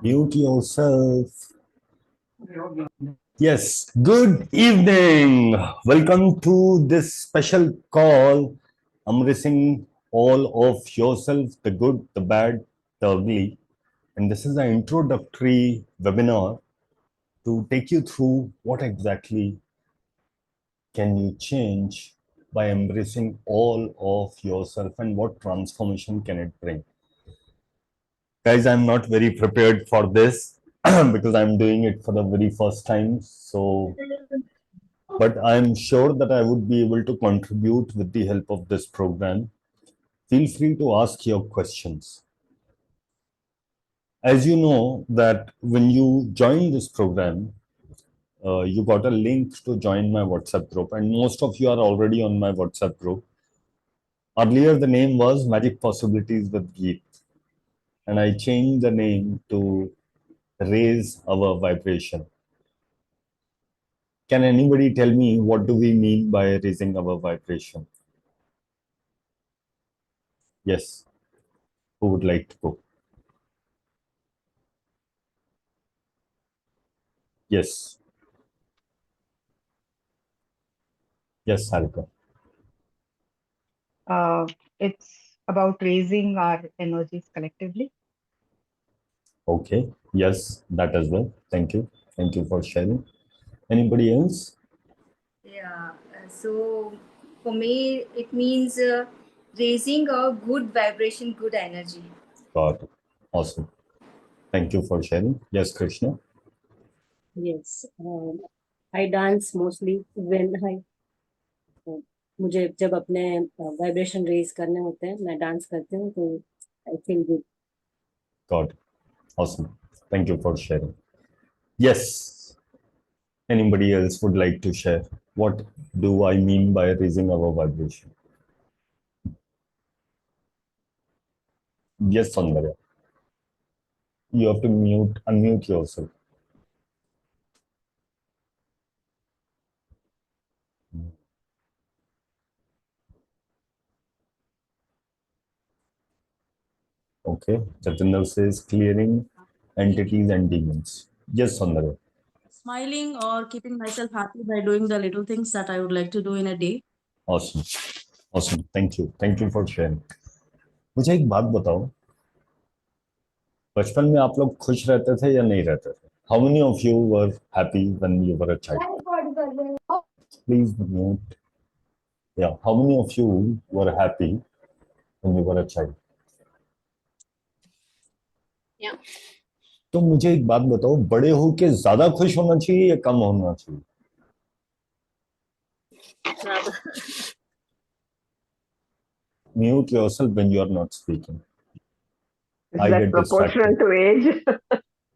Mute yourself. Yes, good evening. Welcome to this special call, embracing all of yourself, the good, the bad, the ugly. And this is an introductory webinar to take you through what exactly can you change by embracing all of yourself and what transformation can it bring. Guys, I'm not very prepared for this because I'm doing it for the very first time. So, but I'm sure that I would be able to contribute with the help of this program. Feel free to ask your questions. As you know that when you join this program, you got a link to join my WhatsApp group, and most of you are already on my WhatsApp group. Earlier, the name was Magic Possibilities with Geet, and I changed the name to Raise Our Vibration. Can anybody tell me what do we mean by raising our vibration? Yes. Who would like to go? Yes. Yes, Sarika. It's about raising our energies collectively. Okay. Yes, that as well. Thank you. Thank you for sharing. Anybody else? Yeah, so for me, it means raising a good vibration, good energy. Got it. Awesome. Thank you for sharing. Yes, Krishna. Yes, I dance mostly when मुझे जब अपने vibration raise करने होते हैं मैं dance करती हूँ तो I feel good. Got it. Awesome. Thank you for sharing. Yes. Anybody else would like to share? What do I mean by raising our vibration? Yes, Sandhya. You have to unmute yourself. Okay. THNL says clearing entities and demons. Yes, Sandhya. Smiling or keeping myself happy by doing the little things that I would like to do in a day. Awesome. Awesome. Thank you. Thank you for sharing. मुझे एक बात बताओ, बचपन में आप लोग खुश रहते थे या नहीं रहते थे? How many of you were happy when you were a child? Please mute. Yeah. How many of you were happy when you were a child? Yeah. तो मुझे एक बात बताओ, बड़े होके ज्यादा खुश होना चाहिए या कम होना चाहिए? Mute yourself when you are not speaking. Is that proportional to age?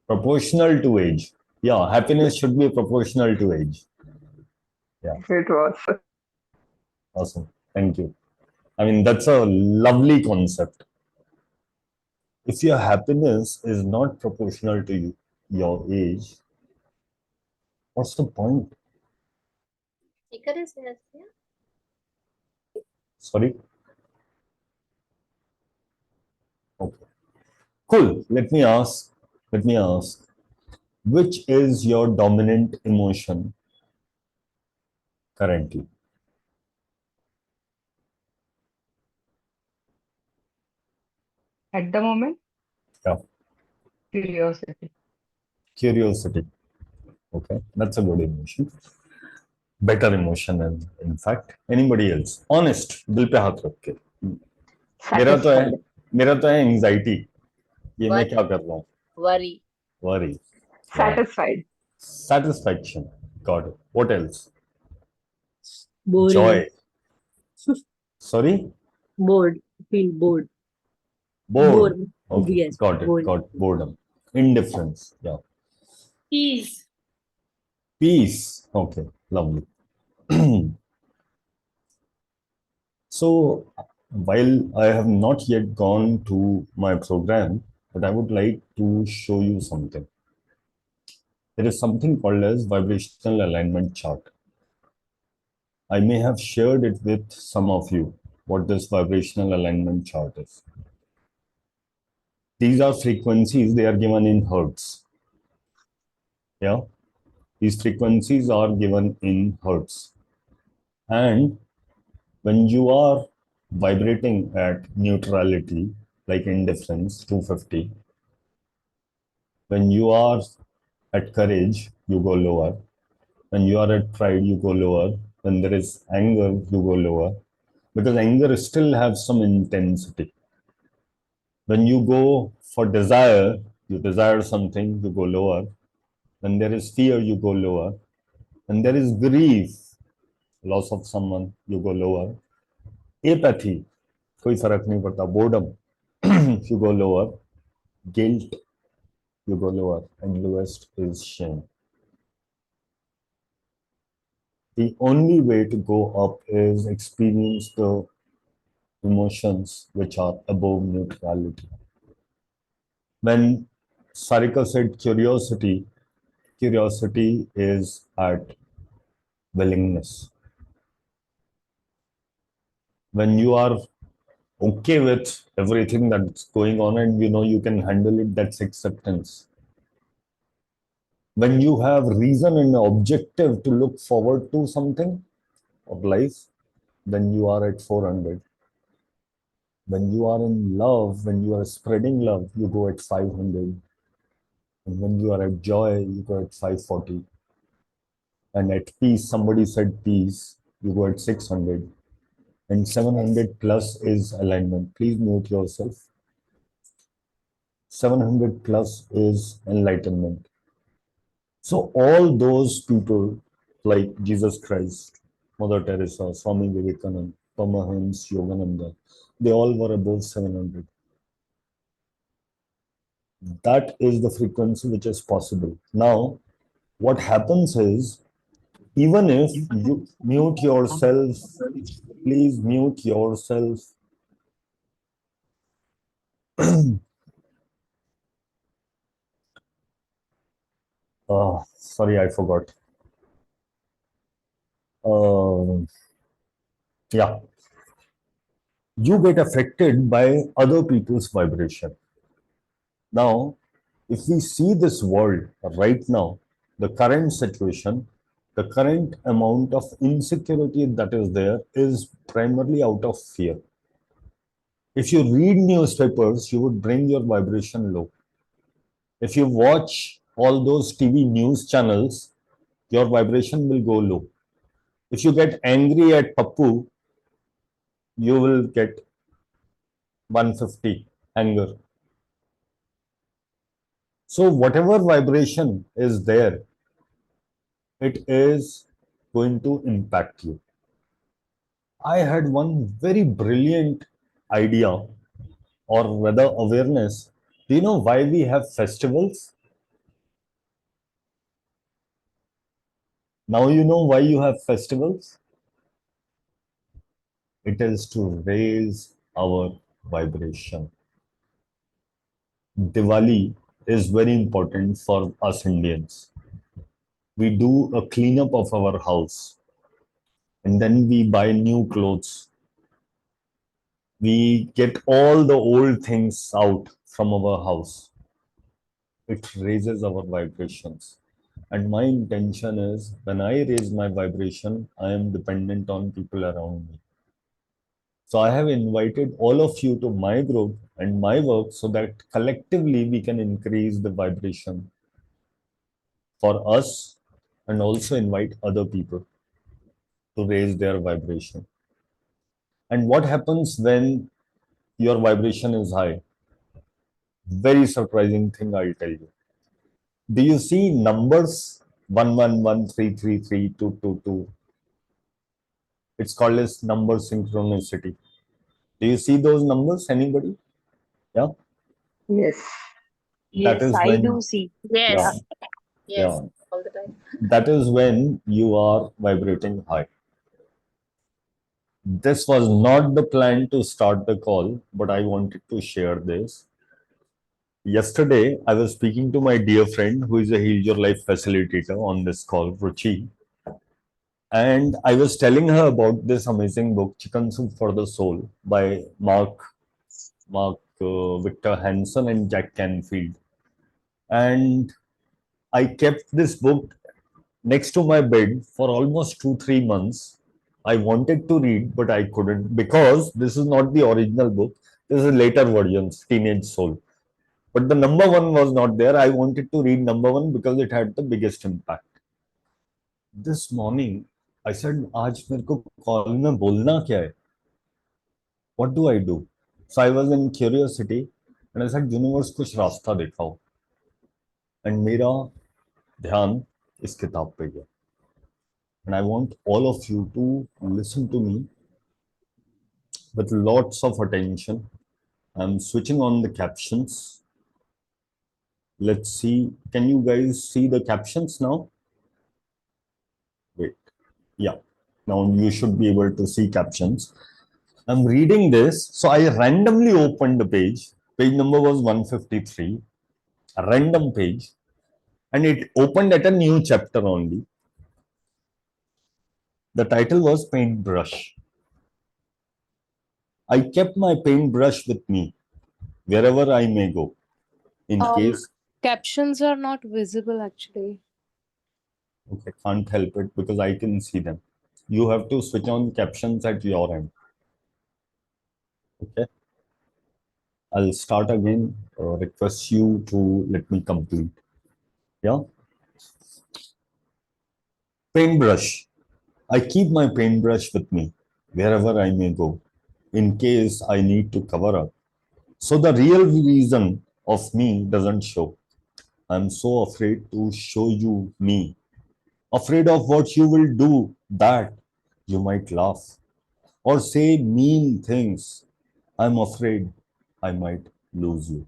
Proportional to age. Yeah, happiness should be proportional to age. Yeah. It was. Awesome. Thank you. I mean, that's a lovely concept. If your happiness is not proportional to your age, what's the point? Sorry? Okay. Cool. Let me ask, which is your dominant emotion currently? At the moment, Yeah. curiosity. Curiosity. Okay. That's a good emotion. Better emotion, in fact. Anybody else? Honest. दिल पे हाथ रख के. मेरा तो है anxiety. ये मैं क्या कर रहा हूँ? Worry. Satisfied. Satisfaction. Got it. What else? Boring. Joy. Sorry? Bored. Feel bored. Bored. Okay. Yes. Got it. Bored. Got boredom. Indifference. Yeah. Peace. Okay. Lovely. So, while I have not yet gone to my program, but I would like to show you something. There is something called as vibrational alignment chart. I may have shared it with some of you, what this vibrational alignment chart is. These are frequencies, they are given in hertz. Yeah, these frequencies are given in hertz. And when you are vibrating at neutrality, like indifference, 250, when you are at courage, you go lower. When you are at pride, you go lower. When there is anger, you go lower. Because anger still has some intensity. When you go for desire, you desire something, you go lower. When there is fear, you go lower. When there is grief, loss of someone, you go lower. Apathy, कोई फर्क नहीं पड़ता. Boredom, you go lower. Guilt, you go lower. And lowest is shame. The only way to go up is experience the emotions which are above neutrality. When Sarika said curiosity, curiosity is at willingness. When you are okay with everything that's going on and you know you can handle it, that's acceptance. When you have reason and objective to look forward to something of life, then you are at 400. When you are in love, when you are spreading love, you go at 500. And when you are at joy, you go at 540. And at peace, somebody said peace, you go at 600. And 700 plus is alignment. Please mute yourself. 700 plus is enlightenment. So all those people like Jesus Christ, Mother Teresa, Swami Vivekananda, Paramahansa Yogananda, they all were above 700. That is the frequency which is possible. Now, what happens is, even if you mute yourself, please mute yourself. Sorry, I forgot. Yeah, you get affected by other people's vibration. Now, if we see this world right now, the current situation, the current amount of insecurity that is there is primarily out of fear. If you read newspapers, you would bring your vibration low. If you watch all those TV news channels, your vibration will go low. If you get angry at Pappu, you will get 150 anger. So whatever vibration is there, it is going to impact you. I had one very brilliant idea, or rather awareness. Do you know why we have festivals? Now you know why you have festivals? It is to raise our vibration. Diwali is very important for us Indians. We do a cleanup of our house and then we buy new clothes. We get all the old things out from our house. It raises our vibrations. And my intention is when I raise my vibration, I am dependent on people around me. So I have invited all of you to my group and my work so that collectively we can increase the vibration for us and also invite other people to raise their vibration. And what happens when your vibration is high? Very surprising thing I'll tell you. Do you see numbers 111333222? It's called as number synchronicity. Do you see those numbers? Anybody? Yeah. Yes. That is I do when, see. yeah, Yes. yeah. Yes, all the time. That is when you are vibrating high. This was not the plan to start the call, but I wanted to share this. Yesterday, I was speaking to my dear friend who is a Heal Your Life facilitator on this call, Ruchi, and I was telling her about this amazing book, Chicken Soup for the Soul, by Mark Victor Hanson and Jack Canfield. And I kept this book next to my bed for almost 2-3 months. I wanted to read, but I couldn't because this is not the original book. This is later versions, Teenage Soul. But the number one was not there. I wanted to read number one because it had the biggest impact. This morning, I said, आज मेरे को call में बोलना क्या है? What do I do? So I was in curiosity and I said, universe कुछ रास्ता दिखाओ. And मेरा ध्यान इस किताब पे गया. And I want all of you to listen to me with lots of attention. I'm switching on the captions. Let's see. Can you guys see the captions now? Wait. Yeah. Now you should be able to see captions. I'm reading this. So I randomly opened the page. Page number was 153. A random page. And it opened at a new chapter only. The title was Paintbrush. I kept my paintbrush with me wherever I may go. In case Captions are not visible actually. Okay, can't help it because I can see them. You have to switch on captions at your end. Okay. I'll start again. Request you to let me complete. Yeah. Paintbrush. I keep my paintbrush with me wherever I may go in case I need to cover up. So the real reason of me doesn't show. I'm so afraid to show you me. Afraid of what you will do that you might laugh or say mean things. I'm afraid I might lose you.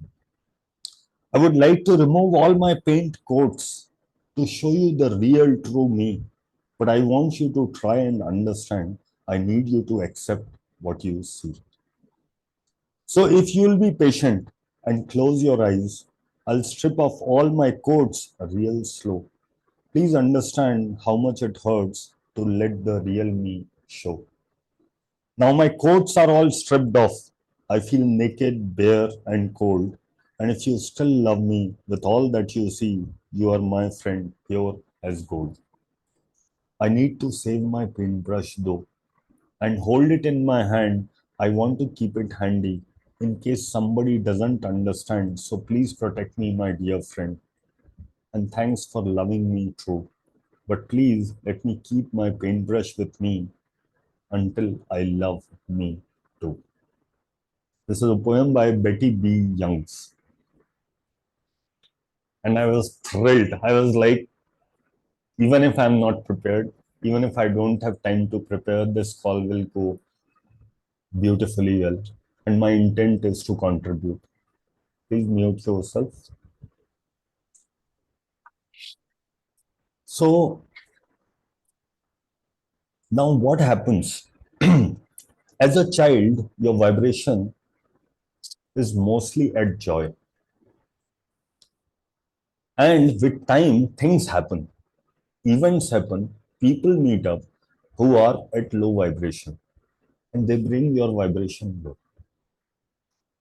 I would like to remove all my paint coats to show you the real true me. But I want you to try and understand. I need you to accept what you see. So if you will be patient and close your eyes, I'll strip off all my coats real slow. Please understand how much it hurts to let the real me show. Now my coats are all stripped off. I feel naked, bare, and cold. And if you still love me with all that you see, you are my friend, pure as gold. I need to save my paintbrush though, and hold it in my hand. I want to keep it handy in case somebody doesn't understand. So please protect me, my dear friend. And thanks for loving me true. But please let me keep my paintbrush with me until I love me too. This is a poem by Betty B. Youngs. And I was thrilled. I was like, even if I'm not prepared, even if I don't have time to prepare, this call will go beautifully well. And my intent is to contribute. Please mute yourself. So now what happens? As a child, your vibration is mostly at joy. And with time, things happen, events happen, people meet up who are at low vibration and they bring your vibration low.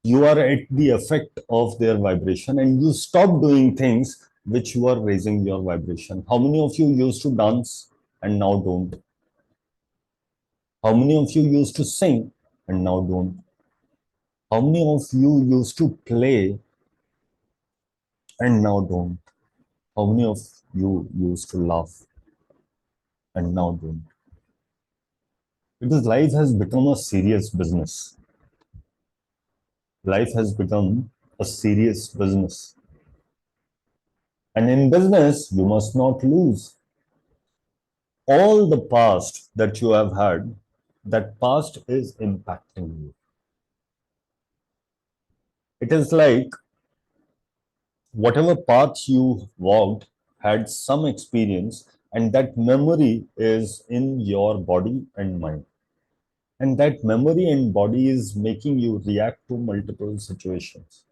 You are at the effect of their vibration and you stop doing things which were raising your vibration. How many of you used to dance and now don't? How many of you used to sing and now don't? How many of you used to play and now don't? How many of you used to laugh and now don't? Because life has become a serious business. Life has become a serious business. And in business, you must not lose. All the past that you have had, that past is impacting you. It is like whatever path you walked had some experience, and that memory is in your body and mind. And that memory and body is making you react to multiple situations,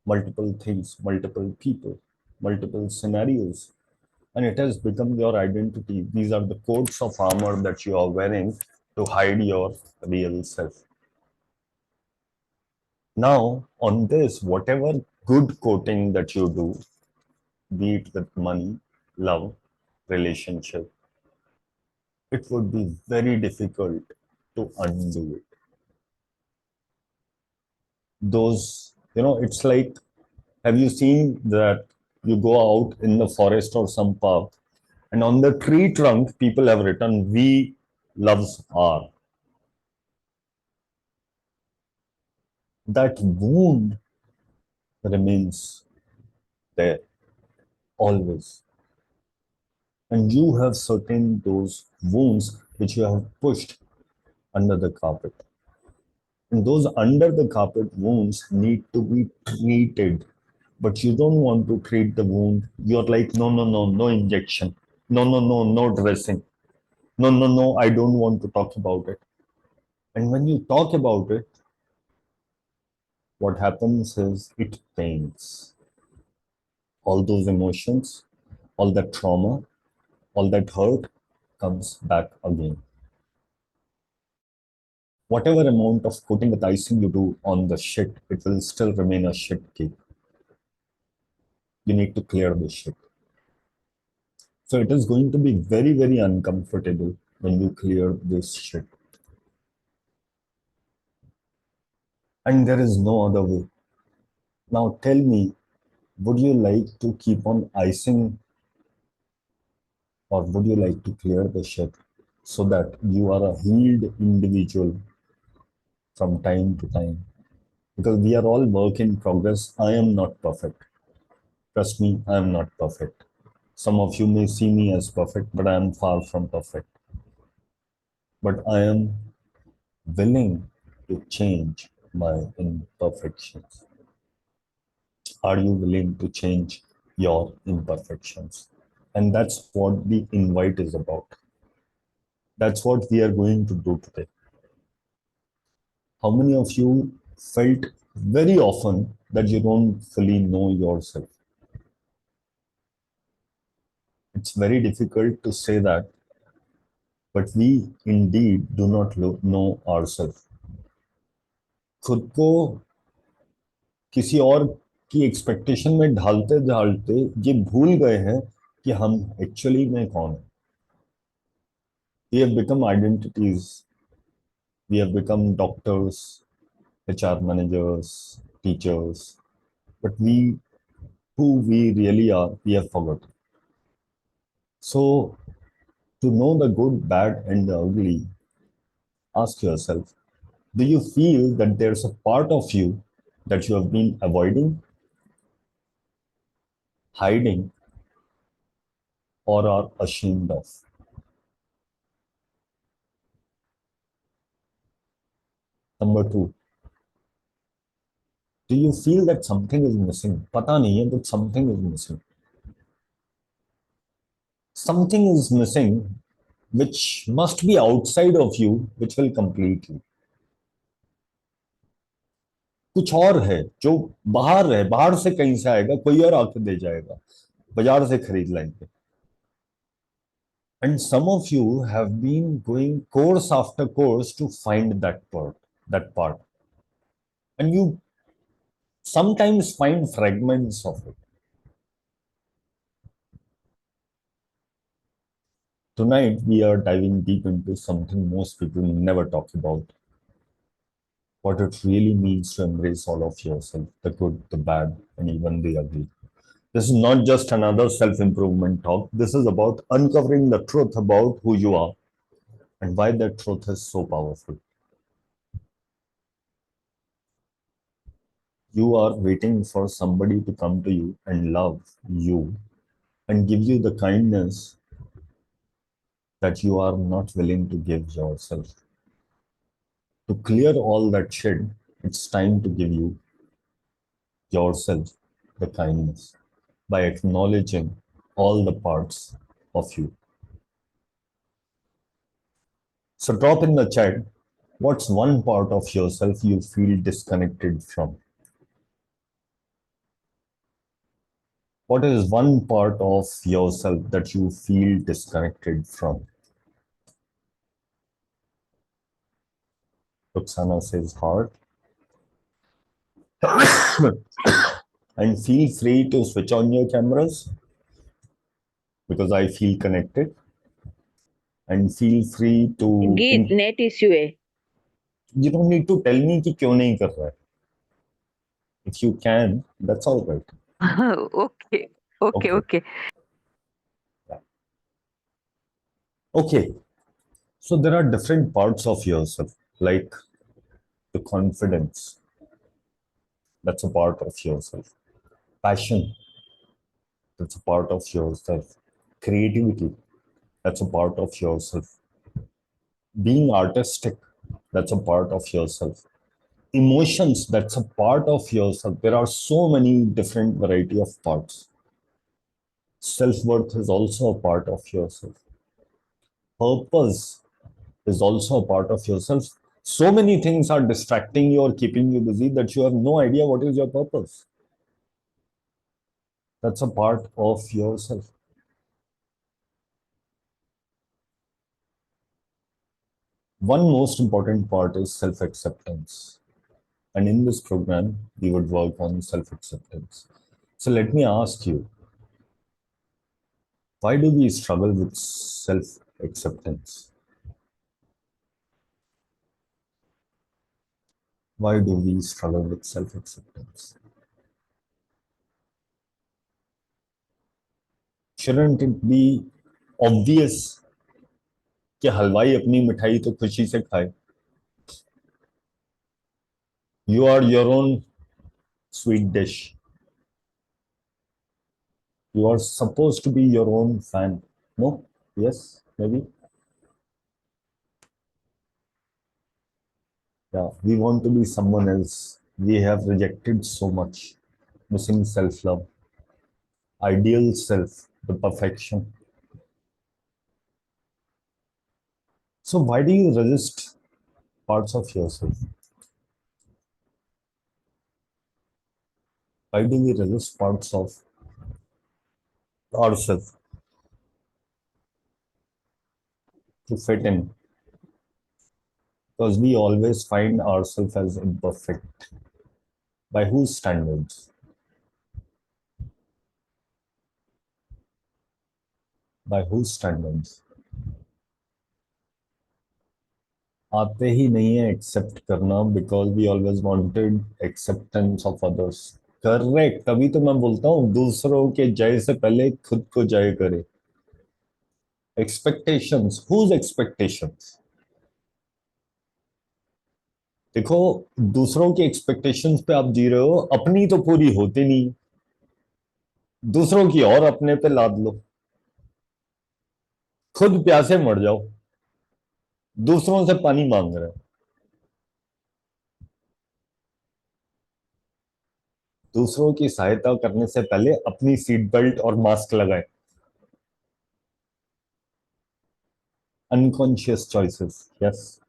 multiple things, multiple people, multiple scenarios. And it has become your identity. These are the coats of armor that you are wearing to hide your real self. Now, on this, whatever good quoting that you do, be it with money, love, relationship, it would be very difficult to undo it. Those, it's like, have you seen that you go out in the forest or some park, and on the tree trunk, people have written, "We loves are." That wound remains there always. And you have certain those wounds which you have pushed under the carpet. And those under the carpet wounds need to be treated. But you don't want to treat the wound. You're like, no, no, no, no injection. No, no, no, no dressing. No, no, no, I don't want to talk about it. And when you talk about it, what happens is it pains. All those emotions, all that trauma, all that hurt comes back again. Whatever amount of coating with icing you do on the shit, it will still remain a shit cake. You need to clear the shit. So it is going to be very, very uncomfortable when you clear this shit. And there is no other way. Now tell me, would you like to keep on icing, or would you like to clear the shit so that you are a healed individual from time to time? Because we are all work in progress. I am not perfect. Trust me, I am not perfect. Some of you may see me as perfect, but I am far from perfect. But I am willing to change my imperfections. Are you willing to change your imperfections? And that's what the invite is about. That's what we are going to do today. How many of you felt very often that you don't fully know yourself? It's very difficult to say that, but we indeed do not know ourselves. खुद को किसी और की expectation में ढालते ढालते ये भूल गए हैं कि हम एक्चुअली में कौन है. We have become identities. We have become doctors, HR managers, teachers, but who we really are, we have forgotten. So, to know the good, bad, and the ugly, ask yourself, do you feel that there's a part of you that you have been avoiding, hiding, or are ashamed of? Number two, do you feel that something is missing? पता नहीं है, but something is missing. Something is missing which must be outside of you, which will complete you. कुछ और है जो बाहर है, बाहर से कहीं से आएगा, कोई और आके दे जाएगा, बाजार से खरीद लाएंगे. And some of you have been going course after course to find that part. And you sometimes find fragments of it. Tonight, we are diving deep into something most people never talk about. What it really means to embrace all of yourself, the good, the bad, and even the ugly. This is not just another self-improvement talk. This is about uncovering the truth about who you are and why that truth is so powerful. You are waiting for somebody to come to you and love you and give you the kindness that you are not willing to give yourself. To clear all that shit, it's time to give you yourself the kindness by acknowledging all the parts of you. So drop in the chat, what's one part of yourself you feel disconnected from? What is one part of yourself that you feel disconnected from? Roxana says heart. And feel free to switch on your cameras because I feel connected. And feel free to. गीत net issue है. You don't need to tell me कि क्यों नहीं कर रहा है. If you can, that's all right. Okay. Okay. Okay. Okay. So there are different parts of yourself, like the confidence. That's a part of yourself. Passion. That's a part of yourself. Creativity. That's a part of yourself. Being artistic. That's a part of yourself. Emotions. That's a part of yourself. There are so many different variety of parts. Self-worth is also a part of yourself. Purpose is also a part of yourself. So many things are distracting you or keeping you busy that you have no idea what is your purpose. That's a part of yourself. One most important part is self-acceptance. And in this program, we would work on self-acceptance. So let me ask you, why do we struggle with self-acceptance? Why do we struggle with self-acceptance? Shouldn't it be obvious कि हलवाई अपनी मिठाई तो खुशी से खाए? You are your own sweet dish. You are supposed to be your own fan. No? Yes? Maybe? Yeah, we want to be someone else. We have rejected so much, missing self-love, ideal self, the perfection. So why do you resist parts of yourself? Why do we resist parts of ourselves to fit in? Because we always find ourselves as imperfect. By whose standards? By whose standards? आते ही नहीं है accept करना because we always wanted acceptance of others. Correct. तभी तो मैं बोलता हूँ दूसरों के जय से पहले खुद को जय करे. एक्सपेक्टेशंस. Whose expectations? देखो, दूसरों की एक्सपेक्टेशंस पे आप जी रहे हो, अपनी तो पूरी होती नहीं, दूसरों की और अपने पे लाद लो. खुद प्यासे मर जाओ, दूसरों से पानी मांग रहे हो. दूसरों की सहायता करने से पहले अपनी सीट बेल्ट और मास्क लगाएं. Unconscious choices. Yes.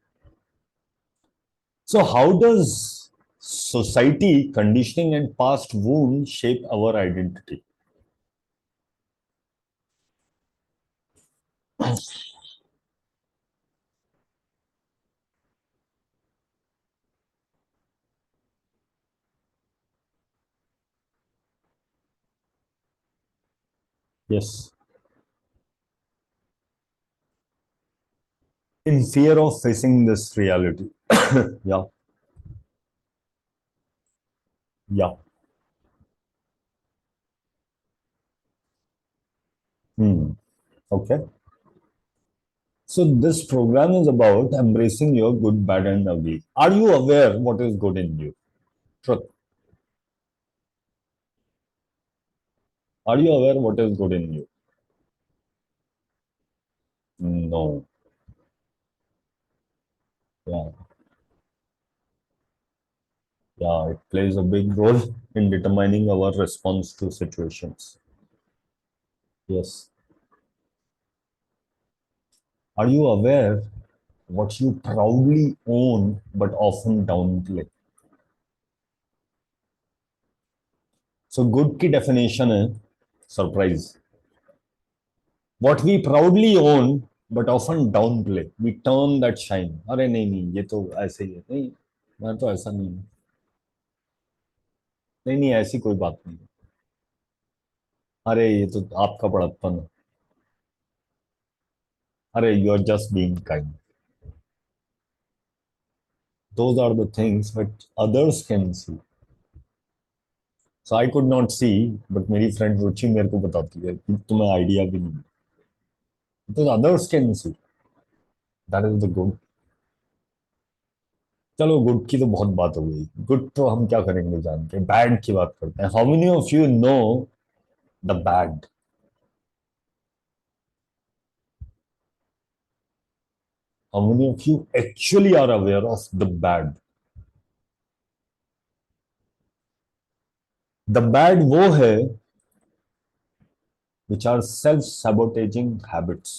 So how does society, conditioning and past wounds shape our identity? Yes. In fear of facing this reality. Yeah. Yeah. Okay. So this program is about embracing your good, bad, and ugly. Are you aware what is good in you? Truth. Are you aware what is good in you? No. Yeah. Yeah, it plays a big role in determining our response to situations. Yes. Are you aware what you proudly own but often downplay? So good की definition है surprise. What we proudly own but often downplay. We turn that shine. अरे नहीं नहीं ये तो ऐसे ही है. नहीं मैं तो ऐसा नहीं हूँ. नहीं नहीं, ऐसी कोई बात नहीं। अरे ये तो आपका बड़प्पन है। अरे you are just being kind. Those are the things but others can see. So I could not see, but मेरी फ्रेंड रुचि मेरे को बताती है कि तुम्हें आइडिया भी नहीं, because others can see. That is the good. चलो गुड की तो बहुत बात हो गई, गुड तो हम क्या करेंगे जान के, बैड की बात करते हैं। How many of you know the bad? How many of you actually are aware of the bad? The bad वो है which are self-sabotaging habits.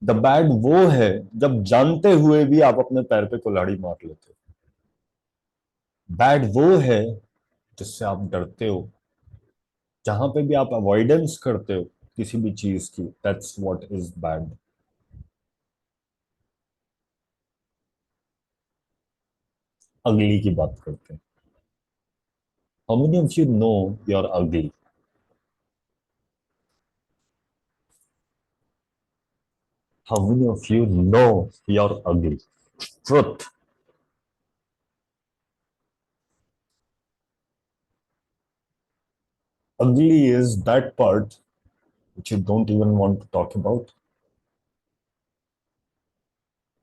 The bad वो है जब जानते हुए भी आप अपने पैर पे कुल्हाड़ी मार लेते हो। बैड वो है जिससे आप डरते हो, जहां पे भी आप अवॉइडेंस करते हो किसी भी चीज की, दैट्स व्हाट इज बैड। अगली की बात करते हैं। How many of you know your ugly? How many of you know your ugly? Truth. Ugly is that part which you don't even want to talk about,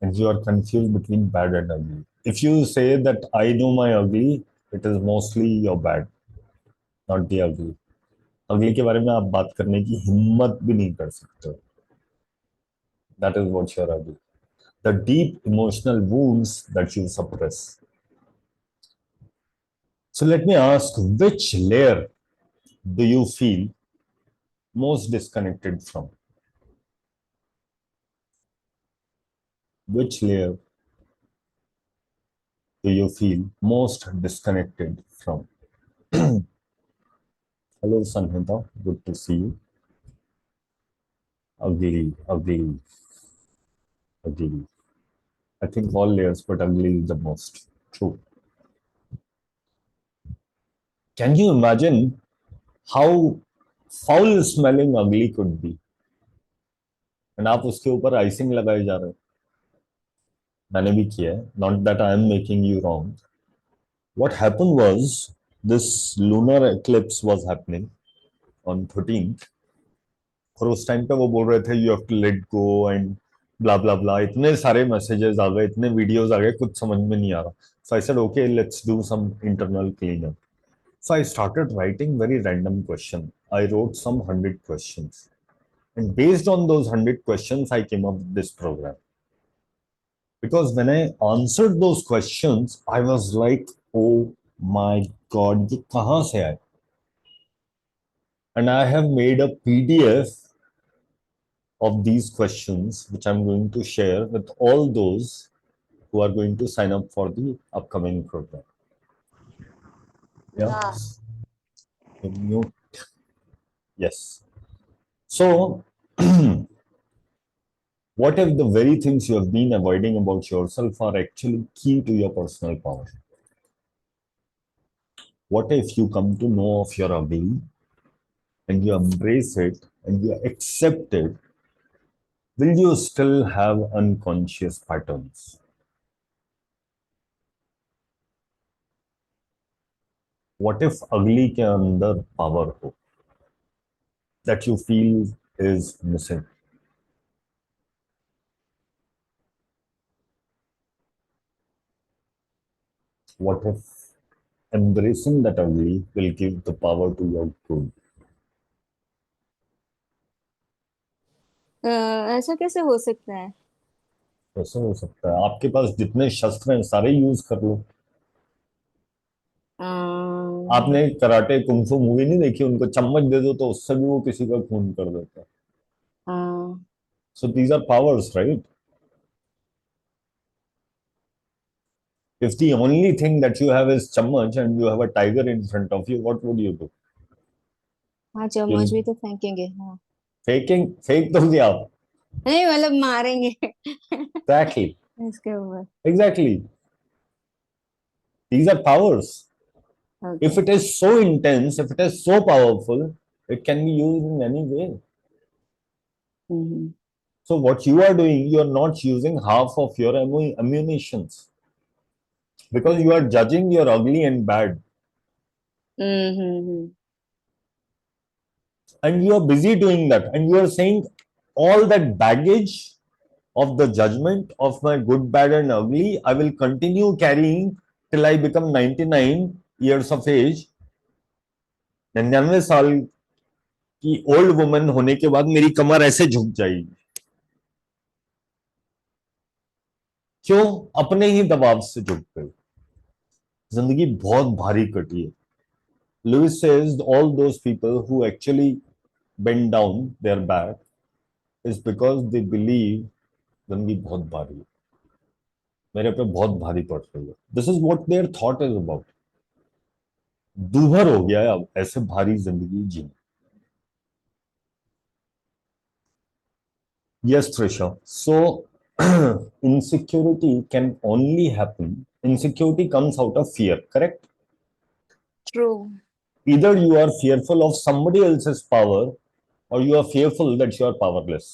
and you are confused between bad and ugly. If you say that I know my ugly, it is mostly your bad, not the ugly. Ugly के बारे में आप बात करने की हिम्मत भी नहीं कर सकते हो. That is what you're ugly. The deep emotional wounds that you suppress. So let me ask, which layer do you feel most disconnected from? Which layer do you feel most disconnected from? Hello, Sanhita. Good to see you. Ugly, ugly, ugly. I think all layers, but ugly is the most. True. Can you imagine how foul smelling ugly could be? And आप उसके ऊपर icing लगाए जा रहे हो. मैंने भी किया है. Not that I am making you wrong. What happened was this lunar eclipse was happening on 13th. और उस टाइम पे वो बोल रहे थे you have to let go and blah blah blah. इतने सारे मैसेजेस आ गए, इतने वीडियोस आ गए, कुछ समझ में नहीं आ रहा. So I said okay, let's do some internal clean up. So I started writing very random questions. I wrote some 100 questions. And based on those 100 questions, I came up with this program. Because when I answered those questions, I was like, oh my God, ये कहाँ से आए? And I have made a PDF of these questions, which I'm going to share with all those who are going to sign up for the upcoming program. Yeah. Mute. Yes. So, what if the very things you have been avoiding about yourself are actually key to your personal power? What if you come to know of your ability and you embrace it and you accept it? Will you still have unconscious patterns? What if ugly के अंदर power हो that you feel is missing? What if embracing that ugly will give the power to your good? ऐसा कैसे हो सकता है? कैसे हो सकता है? आपके पास जितने शस्त्र हैं सारे यूज कर लो. आपने कराटे कुंफू मूवी नहीं देखी? उनको चम्मच दे दो तो उससे भी वो किसी का खून कर देता है. So these are powers, right? If the only thing that you have is chammach and you have a tiger in front of you, what would you do? हाँ, चम्मच भी तो फेंकेंगे. हाँ, फेंकें, फेंक दोगे आप? नहीं मतलब मारेंगे Exactly. इसके ऊपर. Exactly. These are powers. Okay. If it is so intense, if it is so powerful, it can be used in any way. Mm-hmm. So what you are doing, you are not using half of your ammunitions because you are judging your ugly and bad, Mm-hmm. and you are busy doing that, and you are saying all that baggage of the judgment of my good, bad, and ugly, I will continue carrying till I become 99 years of age. 99 साल की old woman होने के बाद मेरी कमर ऐसे झुक जाएगी. क्यों? अपने ही दबाव से झुक गई. जिंदगी बहुत भारी कटी है. Lewis says all those people who actually bend down their back is because they believe जिंदगी बहुत भारी है, मेरे पे बहुत भारी पड़ रही है. This is what there thought is about. दूभर हो गया है अब ऐसे भारी जिंदगी जीना. Yes, Trisha. So insecurity can only happen. Insecurity comes out of fear, correct? True. Either you are fearful of somebody else's power or you are fearful that you are powerless.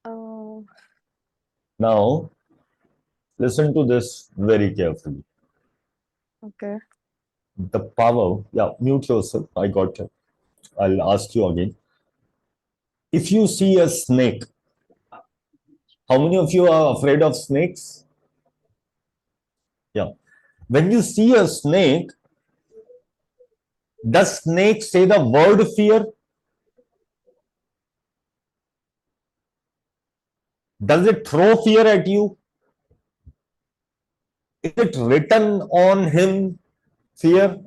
Uh, Now, listen to this very carefully. okay. The power, yeah, mute yourself. I got it. I'll ask you again. If you see a snake, how many of you are afraid of snakes? Yeah. When you see a snake, does snake say the word fear? Does it throw fear at you? Is it written on him fear?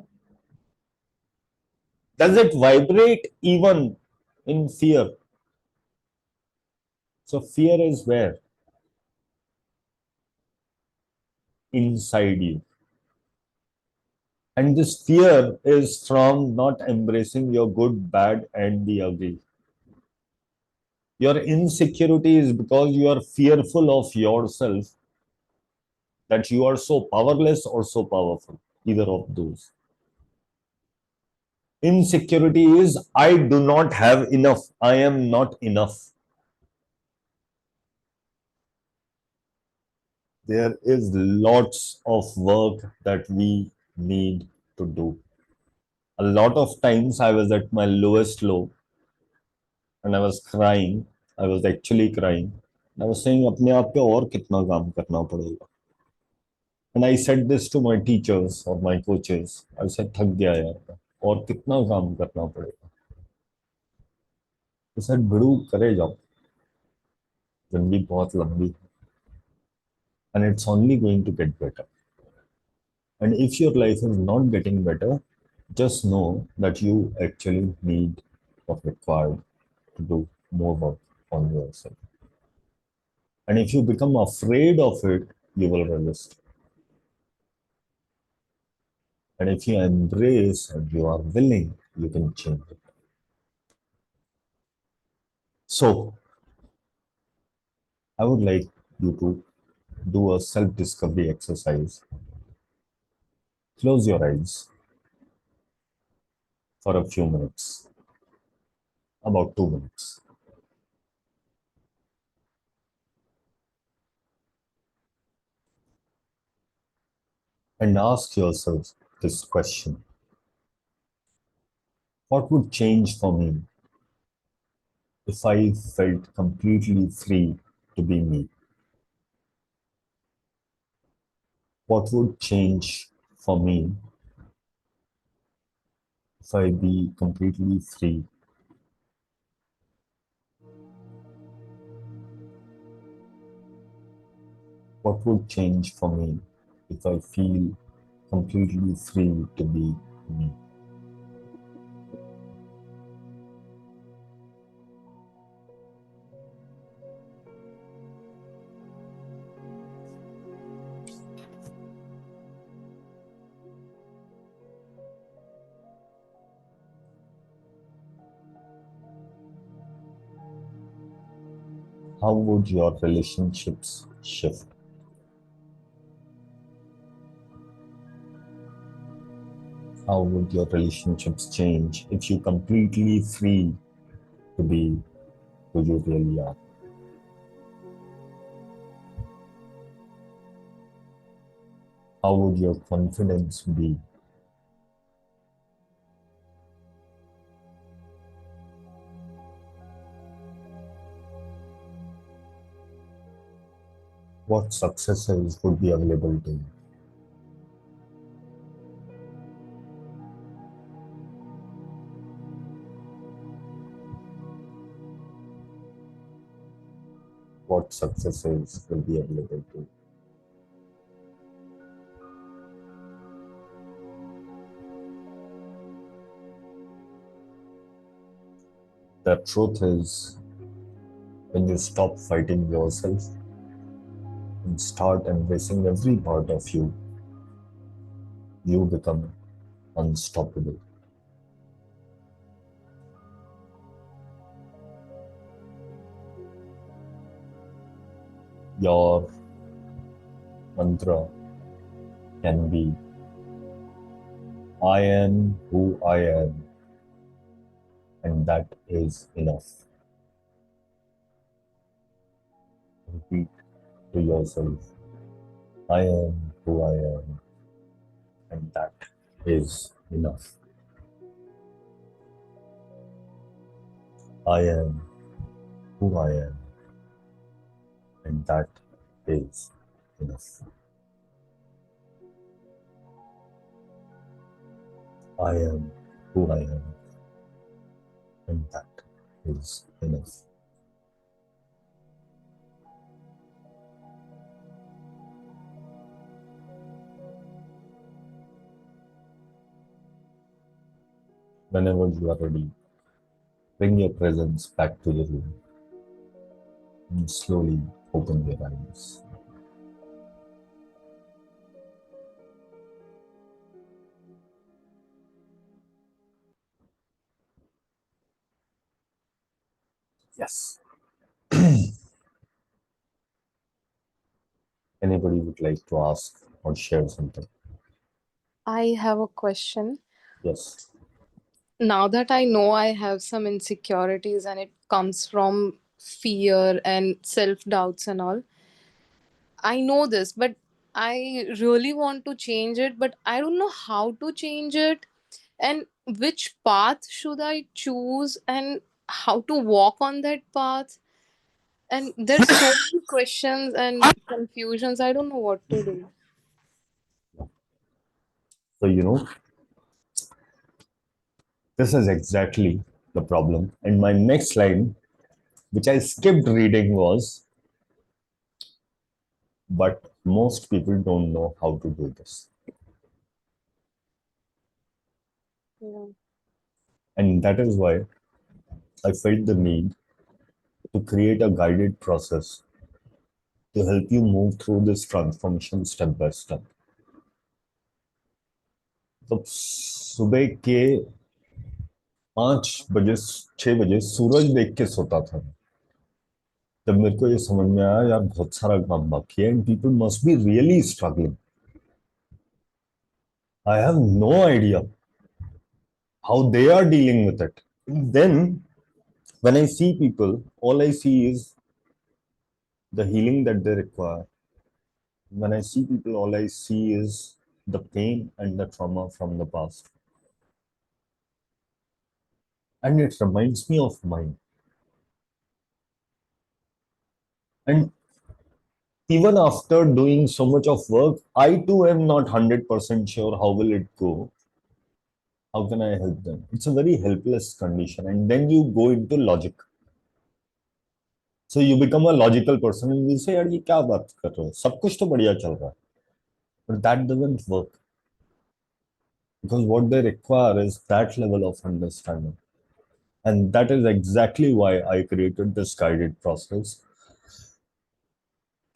Does it vibrate even in fear? So, fear is where? Inside you. And this fear is from not embracing your good, bad, and the ugly. Your insecurity is because you are fearful of yourself, that you are so powerless or so powerful, either of those. Insecurity is I do not have enough, I am not enough. There is lots of work that we need to do. A lot of times I was at my lowest low and I was crying. I was actually crying. I was saying अपने आप पे और कितना काम करना पड़ेगा. And I said this to my teachers or my coaches. I said थक गया यार, और कितना काम करना पड़ेगा. They said बिड़ू करे जाओ, जिंदगी बहुत लंबी है, and it's only going to get better. And if your life is not getting better, just know that you actually need or required to do more work on yourself. And if you become afraid of it, you will resist. And if you embrace and you are willing, you can change it. So, I would like you to do a self discovery exercise. Close your eyes for a few minutes, about 2 minutes. And ask yourself this question: what would change for me if I felt completely free to be me? What would change for me if I be completely free? What would change for me if I feel completely free to be me? How would your relationships shift? How would your relationships change if you completely free to be who you really are? How would your confidence be? What successes would be available to you? What successes will be available to you? The truth is, when you stop fighting yourself and start embracing every part of you, you become unstoppable. Your mantra can be, I am who I am, and that is enough. Repeat to yourself, I am who I am, and that is enough. I am who I am, and that is enough. I am who I am, and that is enough. Whenever you are ready, bring your presence back to the room and slowly open your eyes. Yes. Anybody would like to ask or share something? I have a question. Yes. Now that I know I have some insecurities and it comes from fear and self doubts and all, I know this, but I really want to change it, but I don't know how to change it and which path should I choose and how to walk on that path. And there's so many questions and confusions. I don't know what to do. So, this is exactly the problem. And my next line, which I skipped reading, was, but most people don't know how to do this. Yeah. And that is why I felt the need to create a guided process to help you move through this transformation step by step. तो सुबह के 5 बजे 6 बजे सूरज देख के सोता था तब मेरे को ये समझ में आया यार बहुत सारा काम बाकी है and people must be really struggling I have no idea how they are dealing with it. Then, when I see people, all I see is the healing that they require. When I see people, all I see is the pain and the trauma from the past. And it reminds me of mine. And even after doing so much of work, I too am not 100% sure how will it go. How can I help them? It's a very helpless condition. And then you go into logic. So you become a logical person and you say, यार ये क्या बात कर रहे हो? सब कुछ तो बढ़िया चल रहा है. But that doesn't work because what they require is that level of understanding. And that is exactly why I created this guided process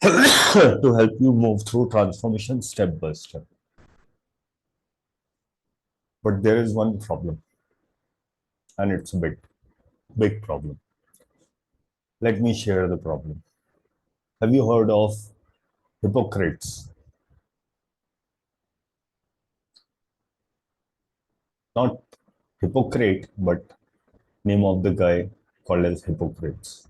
to help you move through transformation step by step. But there is one problem, and it's a big, big problem. Let me share the problem. Have you heard of hypocrites? Not Hippocrate, but name of the guy called as Hippocrates.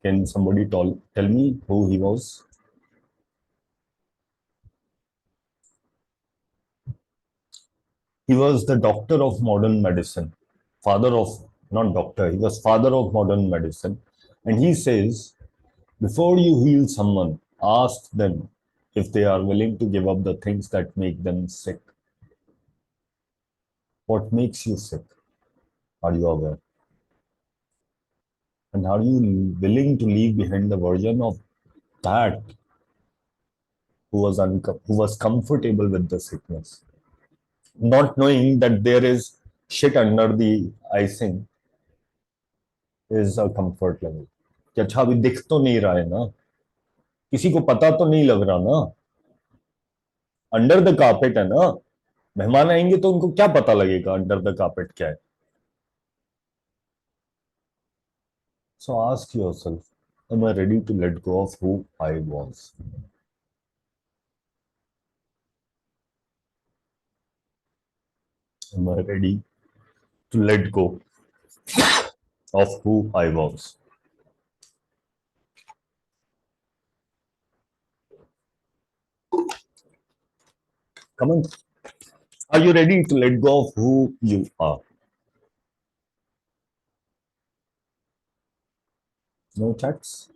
Can somebody tell me who he was? He was the doctor of modern medicine, not doctor, he was father of modern medicine. And he says, before you heal someone, ask them if they are willing to give up the things that make them sick. What makes you sick? Are you aware? And are you willing to leave behind the version of that who was comfortable with the sickness, not knowing that there is shit under the icing is a comfort level. कि अच्छा अभी दिख तो नहीं रहा है ना, किसी को पता तो नहीं लग रहा ना, अंडर द कारपेट है ना, मेहमान आएंगे तो उनको क्या पता लगेगा अंडर द कारपेट क्या है. So ask yourself, am I ready to let go of who I was? Am I ready to let go of who I was? Come on. Are you ready to let go of who you are? No chats?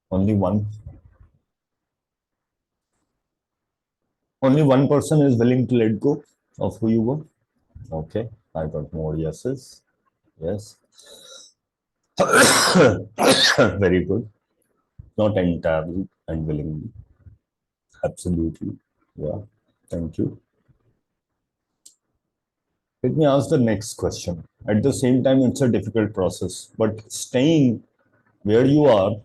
Only one. Only one person is willing to let go of who you were? Okay, I got more yeses. Yes. Very good. Not entirely and willingly. Absolutely. Yeah. Thank you. Let me ask the next question. At the same time, it's a difficult process, but staying where you are,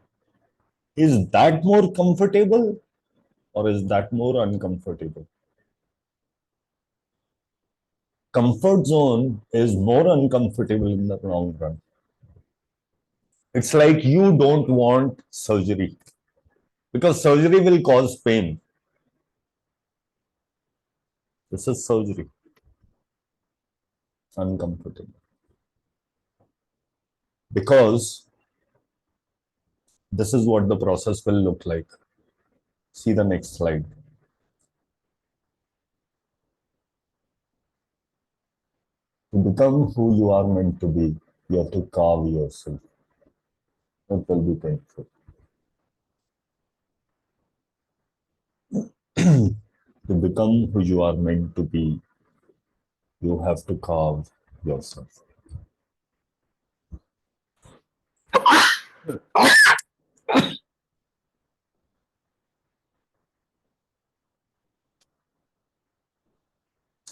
is that more comfortable or is that more uncomfortable? Comfort zone is more uncomfortable in the long run. It's like you don't want surgery because surgery will cause pain. This is surgery. Uncomfortable. Because this is what the process will look like. See the next slide. To become who you are meant to be, you have to carve yourself. It will be painful. To become who you are meant to be, you have to carve yourself.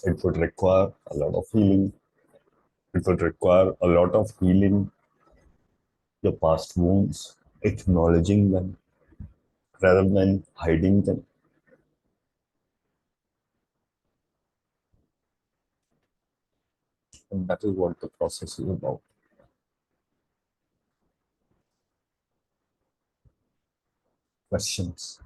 It would require a lot of healing. It would require a lot of healing your past wounds, acknowledging them rather than hiding them. And that is what the process is about. Questions?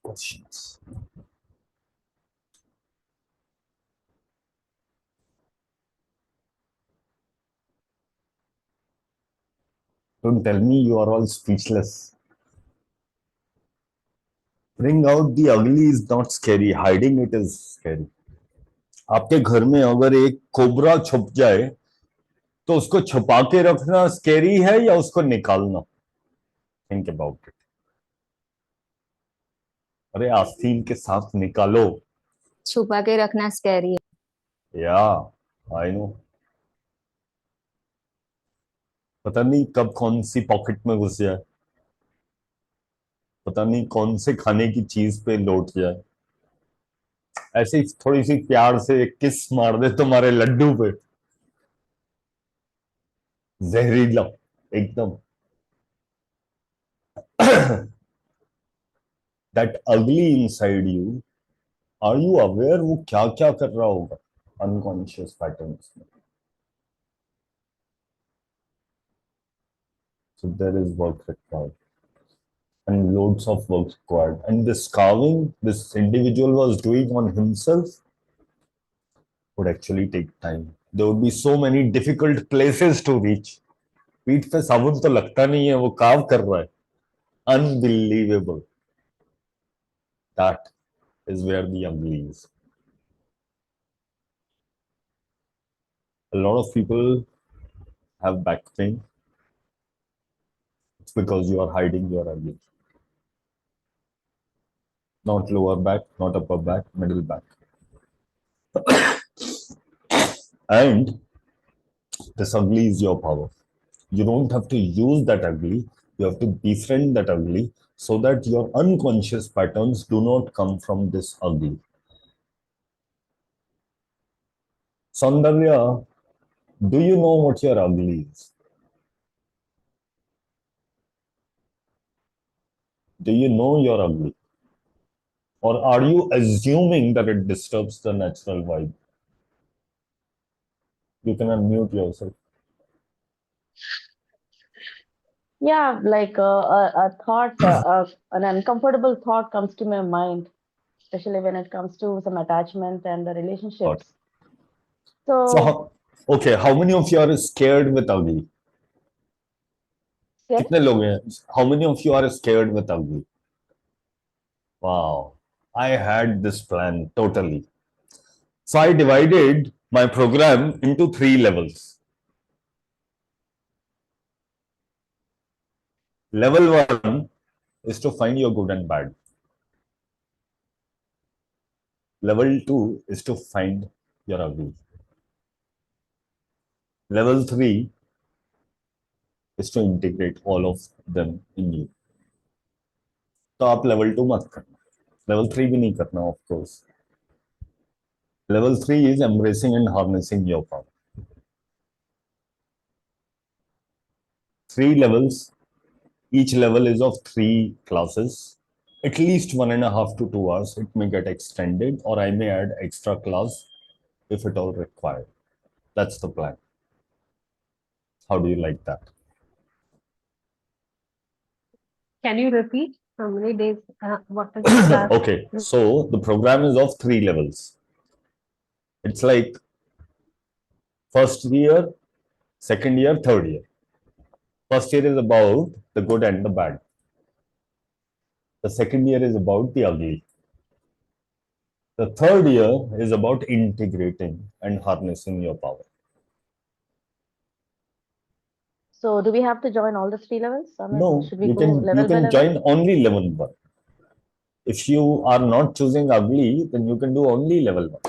Questions? Don't tell me you are all speechless. Bring out the ugly is not scary. Hiding it is scary. आपके घर में अगर एक cobra छुप जाए तो उसको छुपा के रखना स्कैरी है या उसको निकालना? Think about it. अरे आस्तीन के साथ निकालो. छुपा के रखना स्कैरी है. या आई नो. पता नहीं कब कौन सी पॉकेट में घुस जाए, पता नहीं कौन से खाने की चीज पे लौट जाए. ऐसे ही थोड़ी सी प्यार से किस मार दे तुम्हारे लड्डू पे, जहरीला एकदम. That ugly inside you, are you aware वो क्या क्या कर रहा होगा अनकॉन्शियस पैटर्न्स में? So there is work required and loads of work required. And this carving this individual was doing on himself would actually take time. There would be so many difficult places to reach. पीठ पे साबुन तो लगता नहीं है, वो curve कर रहा है. Unbelievable. That is where the ugly is. A lot of people have back pain. It's because you are hiding your ugly. Not lower back, not upper back, middle back. And this ugly is your power. You don't have to use that ugly. You have to befriend that ugly so that your unconscious patterns do not come from this ugly. Saundarya, do you know what your ugly is? Do you know you're ugly? Or are you assuming that it disturbs the natural vibe? You can unmute yourself. Yeah, like a thought, an uncomfortable thought comes to my mind, especially when it comes to some attachment and the relationships. So, Okay, how many of you are scared with ugly? scared? कितने लोग हैं? How many of you are scared with ugly? Wow, I had this plan totally. So I divided my program into 3 levels. Level 1 is to find your good and bad. Level 2 is to find your ugly. Level 3 is to integrate all of them in you. तो आप level 2 मत करना. Level 3 भी नहीं करना, of course. Level 3 is embracing and harnessing your power. 3 levels. Each level is of 3 classes. At least 1.5 to 2 hours. It may get extended, or I may add extra class if at all required. That's the plan. How do you like that? Can you repeat how many days? What is the class? Okay, so the program is of 3 levels. It's like first year, second year, third year. First year is about the good and the bad. The second year is about the ugly. The third year is about integrating and harnessing your power. So do we have to join all the 3 levels? I mean, No, should we you go can level by level? join only level 1. If you are not choosing ugly, then you can do only level 1.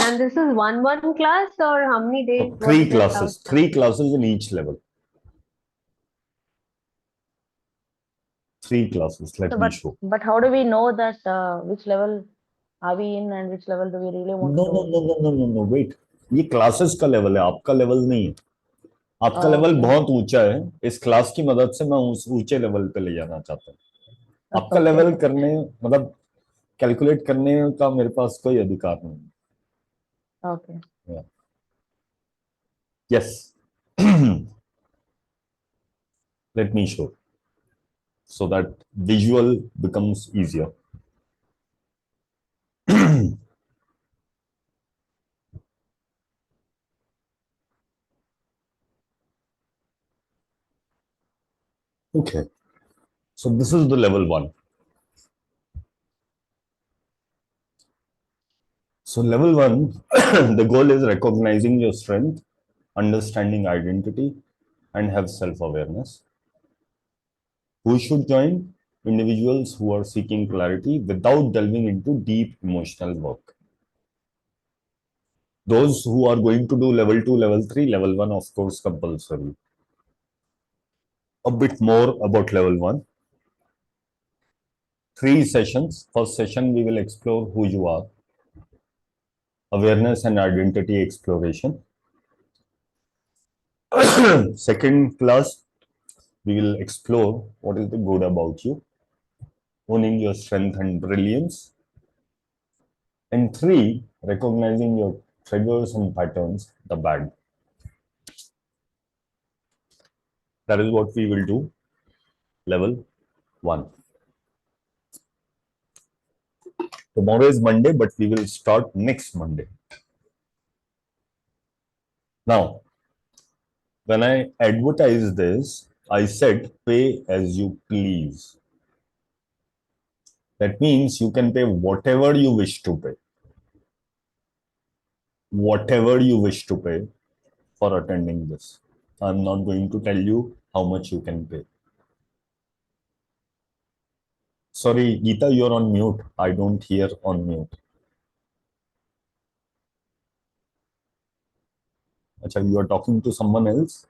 And this is one class or how many days? What 3 is it? classes. 3 classes in each level. 3 classes. Let So, me show. but how do we know that which level are we in and which level do we really want to? No. Wait. ये classes का level है, आपका level नहीं है. आपका level Okay. बहुत ऊंचा है. इस क्लास की मदद से मैं उस ऊंचे लेवल पे ले जाना चाहता हूँ. आपका Okay. लेवल करने मतलब कैलकुलेट करने का मेरे पास कोई अधिकार नहीं. Okay. Yeah. Yes. Let me show so that visual becomes easier. Okay. So this is the level 1. So level 1, the goal is recognizing your strength, understanding identity, and have self-awareness. Who should join? Individuals who are seeking clarity without delving into deep emotional work. Those who are going to do level 2, level 3, level 1, of course, compulsory. A bit more about level 1. 3 sessions. First session, we will explore who you are. Awareness and identity exploration. Second class, we will explore what is the good about you, owning your strength and brilliance. And 3, recognizing your triggers and patterns, the bad. That is what we will do. Level 1. Tomorrow is Monday, but we will start next Monday. Now, when I advertised this, I said pay as you please. That means you can pay whatever you wish to pay. Whatever you wish to pay for attending this. I'm not going to tell you how much you can pay. Sorry, Geeta, you're on mute. I don't hear on mute. अच्छा, you are talking to someone else?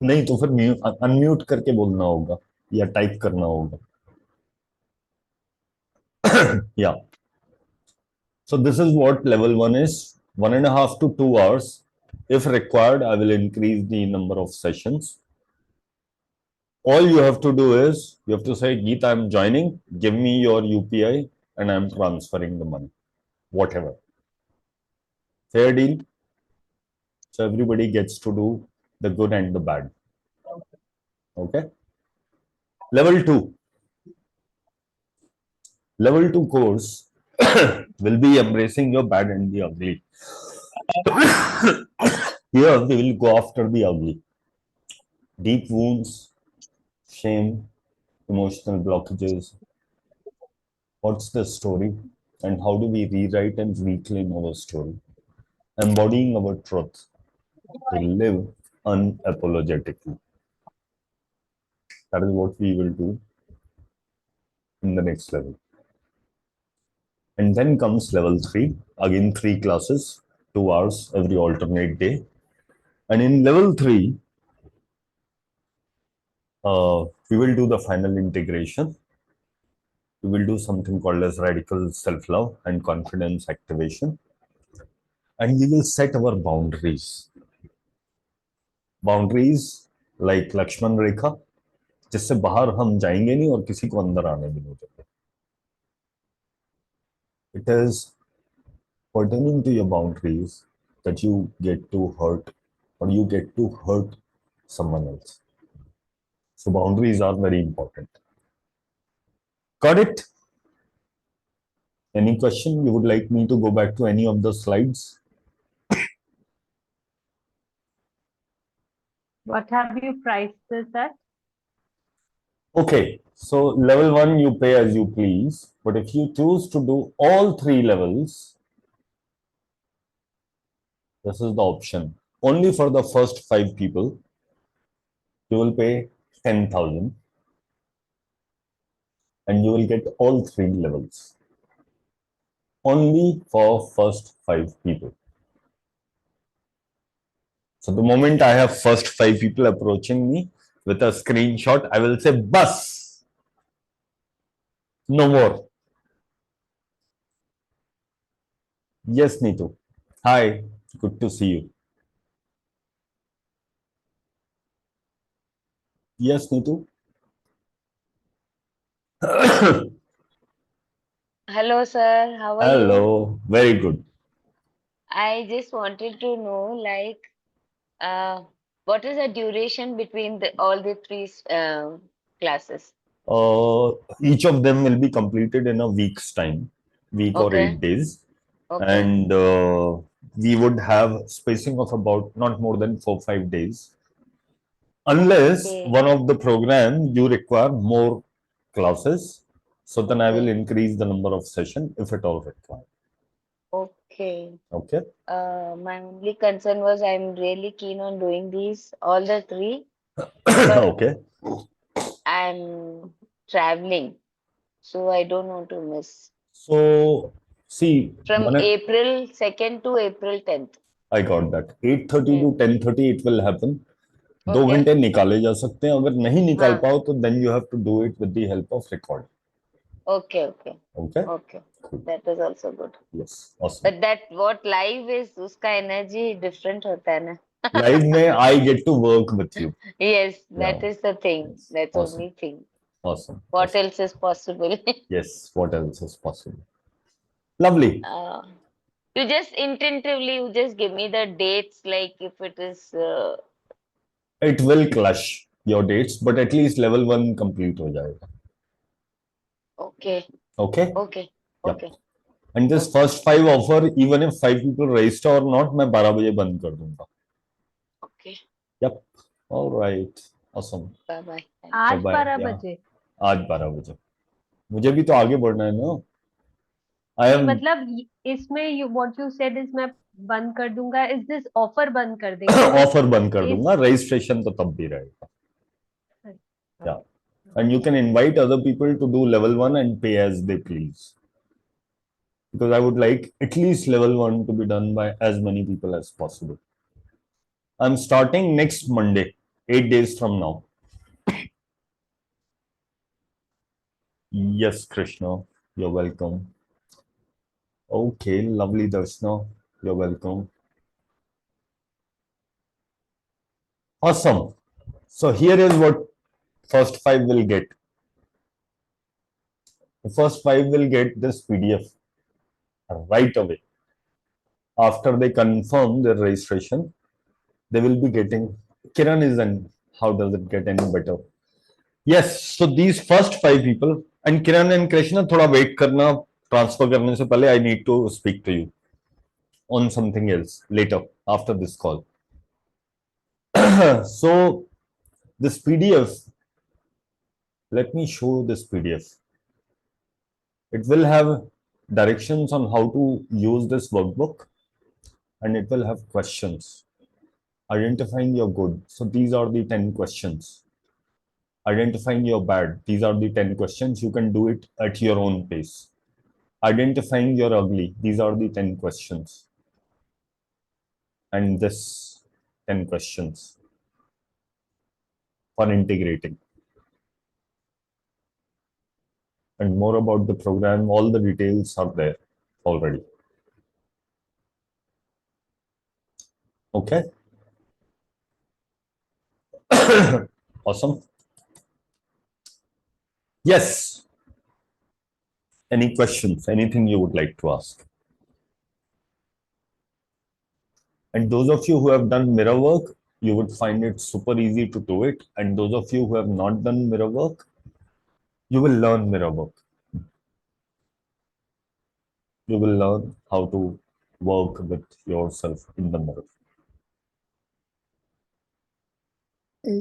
नहीं तो फिर unmute करके बोलना होगा या type करना होगा. Yeah. So this is what level 1 is. 1.5 to 2 hours. If required, I will increase the number of sessions. All you have to do is, you have to say, Geet, I'm joining, give me your UPI and I'm transferring the money. Whatever. Fair deal? So everybody gets to do the good and the bad. Okay? Level 2. Level 2 course will be embracing your bad and the ugly. Here we will go after the ugly. Deep wounds, shame, emotional blockages. What's the story? And how do we rewrite and reclaim our story? Embodying our truth to live unapologetically. That is what we will do in the next level. And then comes level 3. Again, 3 classes, 2 hours every alternate day. And in level 3, we will do the final integration. We will do something called as radical self-love and confidence activation. And we will set our boundaries. Boundaries like Lakshman Rekha, जिससे बाहर हम जाएंगे नहीं और किसी को अंदर आने भी नहीं देंगे. It is pertaining to your boundaries that you get to hurt or you get to hurt someone else. So boundaries are very important. Got it? Any question? You would like me to go back to any of the slides? What have you priced this at? Okay, so level 1 you pay as you please, but if you choose to do all 3 levels, this is the option. Only for the first 5 people, you will pay 10,000 and you will get all 3 levels. Only for first 5 people. So the moment I have first 5 people approaching me with a screenshot, I will say, bus, no more. Yes, Neetu. Hi, good to see you. Yes, Neetu. Hello, sir. How are you? Hello, very good. I just wanted to know, like, what is the duration between all the three classes? Each of them will be completed in a week's time, week or Okay. 8 days. Okay. And we would have spacing of about not more than 4-5 days. Unless Okay. one of the program you require more classes, so then I will Okay. increase the number of session if at all required. Okay. Okay. My only concern was I'm really keen on doing these, all the three, but Okay. I'm traveling, so I don't want to miss. So see, From April 2nd to April 10th. I got that. 8:30 to 10:30 it will happen. 2 Okay. घंटे निकाले जा सकते हैं. अगर नहीं निकाल हाँ. पाओ तो then you have to do it with the help of recording. Okay, okay. Okay. Okay. That is also good. Yes, awesome. But that what live is, उसका energy different होता है ना. Live में I get to work with you. Yes, that Yeah. is the thing. Yes. That's Awesome. only thing. Awesome. What Awesome. else is possible? Yes, what else is possible? Lovely. You just intuitively, you just give me the dates, like if it is It will clash your dates, but at least level 1 complete हो जाएगा. Okay. Okay? Okay. Yep. Okay. And this first 5 offer, even if 5 people register or not, मैं 12 बजे बंद कर दूंगा. Okay. Yep. All right. Awesome. Bye bye. आज Bye-bye. 12 Yeah. बजे आज 12 बजे. मुझे भी तो आगे बढ़ना है ना. I नहीं am मतलब इसमें you what you said is मैं बंद कर दूंगा इज दिस ऑफर बंद कर देंगे ना ऑफर बंद कर इस दूंगा. रजिस्ट्रेशन तो तब भी रहेगा. Yeah. And you can invite other people to do level 1 and pay as they please. Because I would like at least level 1 to be done by as many people as possible. I'm starting next Monday, 8 days from now. Yes, Krishna, you're welcome. Okay, lovely Darshna, you're welcome. Awesome. So here is what first 5 will get. The first 5 will get this PDF right away. After they confirm their registration, they will be getting. Kiran is in. How does it get any better? Yes, so these first 5 people, and Kiran and Krishna, thoda wait karna, transfer karne se pehle, I need to speak to you on something else later after this call. So this PDF, let me show this PDF. It will have directions on how to use this workbook, and it will have questions. Identifying your good. So these are the 10 questions. Identifying your bad. These are the 10 questions. You can do it at your own pace. Identifying your ugly. These are the 10 questions. And this 10 questions for integrating. And more about the program, all the details are there already. Okay. Awesome. Yes. Any questions? Anything you would like to ask? And those of you who have done mirror work, you would find it super easy to do it. And those of you who have not done mirror work, you will learn mirror work. You will learn how to work with yourself in the mirror.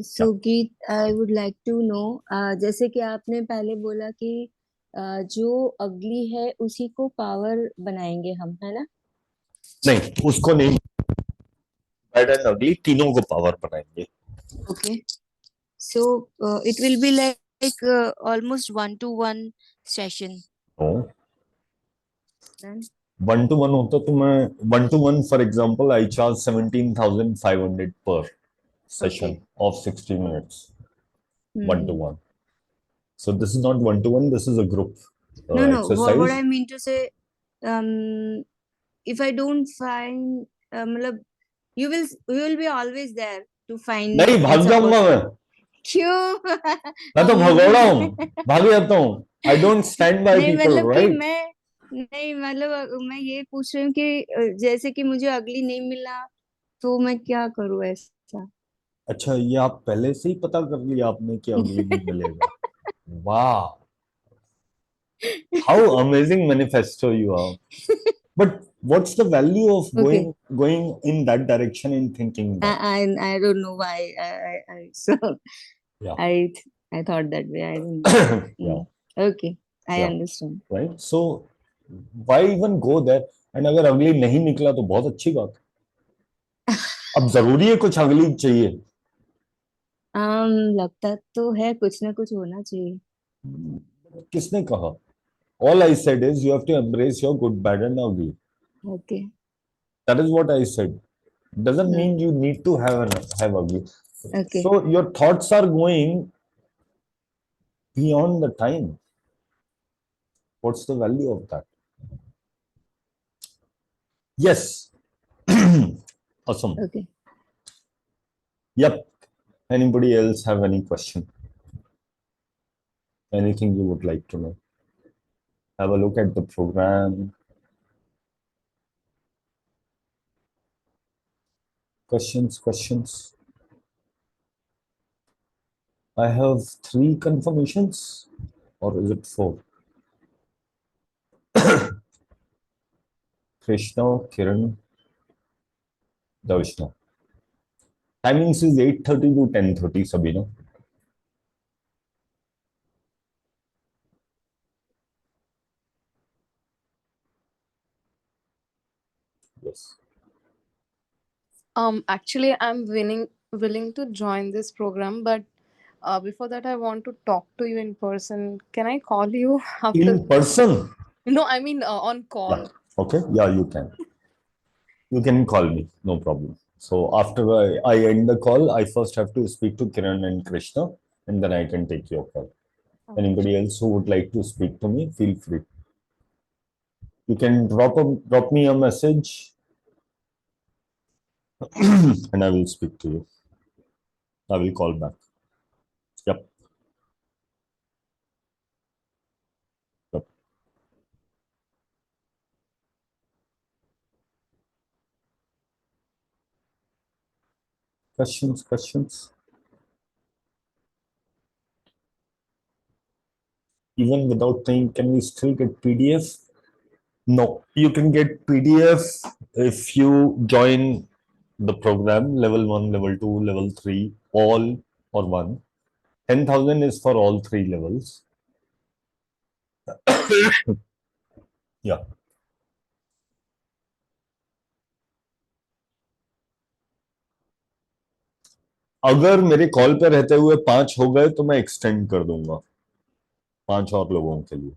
So Geet, I would like to know, जैसे कि आपने पहले बोला कि जो अगली है उसी को पावर बनाएंगे हम, है ना? नहीं, उसको नहीं. बैड एंड अगली तीनों को पावर बनाएंगे. Okay. So it will be like almost 1-to-1 session. Oh. Then 1-to-1 होता तो मैं 1-to-1 for example I charge 17,500 per session of 60 minutes. 1-to-1. So this is not 1-to-1. This is a group No, exercise. what I mean to say, if I don't find, मतलब you will be always there to find. नहीं, and भाग support जाऊंगा me. मैं. क्यों? मैं तो भगोड़ा हूँ. भाग जाता हूँ. I don't stand by नहीं people, मतलब कि right? नहीं मतलब मैं ये पूछ रही हूँ कि जैसे कि मुझे अगली नहीं मिला तो मैं क्या करूँ ऐसा? अच्छा, ये आप पहले से ही पता कर लिया आपने कि अगली नहीं मिलेगा. वाह, how amazing manifesto you are. But what's the value of going in that direction and thinking that? I don't know why I so Yeah. I thought that way. I don't know. Yeah. Okay, I Yeah. understand. Right. So why even go there? And अगर अगली नहीं निकला तो बहुत अच्छी बात. अब जरूरी है कुछ अगली चाहिए. लगता तो है कुछ ना कुछ होना चाहिए. किसने कहा? All I said is you have to embrace your good, bad, and ugly. Okay. That is what I said. Doesn't mean you need to have ugly. Okay. So your thoughts are going beyond the time. What's the value of that? Yes. Awesome. Okay. Yep. Anybody else have any question? Anything you would like to know? Have a look at the program. Questions? I have 3 confirmations, or is it 4? Krishna, Kiran, Darshna. Timings is 8:30 to 10:30, Sabina. Yes. Actually, I'm willing to join this program, but before that, I want to talk to you in person. Can I call you after? In person? No, I mean on Yeah. call. Okay. Yeah, you can. You can call me. No problem. So after I end the call, I first have to speak to Kiran and Krishna, and then I can take your call. Anybody else who would like to speak to me, feel free. You can drop me a message, and I will speak to you. I will call back. Yep. Yep. Questions? Even without paying, can we still get PDF? No, you can get PDF if you join the program level 1, level 2, level 3, all or one. 10,000 is for all 3 levels. Yeah. अगर मेरे call पे रहते हुए 5 हो गए तो मैं extend कर दूंगा 5 और लोगों के लिए.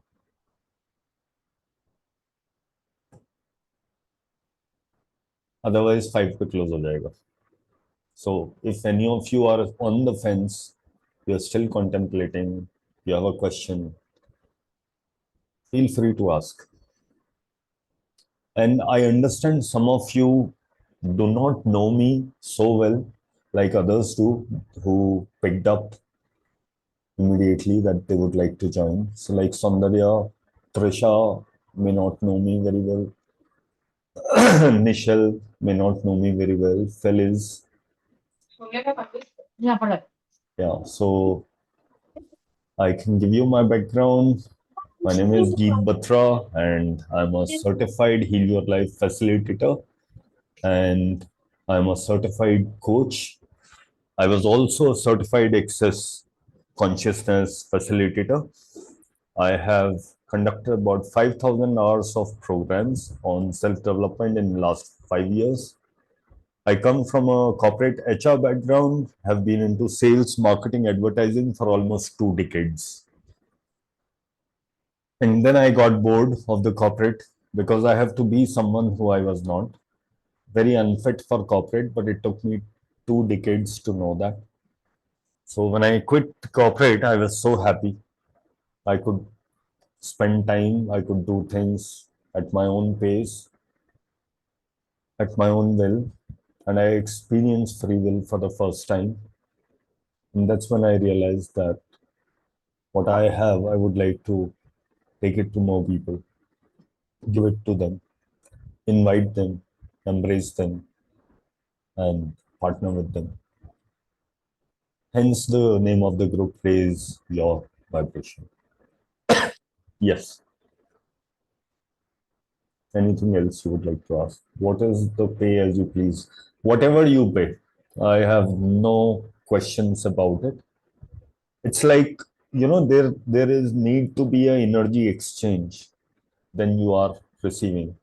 Otherwise 5 पे क्लोज हो जाएगा. So if any of you are on the fence, you're still contemplating, you have a question, feel free to ask. And I understand some of you do not know me so well like others do, who picked up immediately that they would like to join. So like Saundarya, Trisha may not know me very well. Nishal may not know me very well. Feliz. Yeah, so I can give you my background. My name is Geet Batra, and I'm a certified Heal Your Life facilitator, and I'm a certified coach. I was also a certified access consciousness facilitator. I have conducted about 5,000 hours of programs on self-development in the last 5 years. I come from a corporate HR background, have been into sales, marketing, advertising for almost 2 decades. And then I got bored of the corporate because I have to be someone who I was not. Very unfit for corporate, but it took me 2 decades to know that. So when I quit corporate, I was so happy. I could spend time, I could do things at my own pace, at my own will, and I experienced free will for the first time. And that's when I realized that what I have, I would like to take it to more people, give it to them, invite them, embrace them, and partner with them. Hence, the name of the group is Your Vibration. Yes. Anything else you would like to ask? What is the pay as you please? Whatever you pay, I have no questions about it. It's like, there is need to be an energy exchange. Then you are receiving.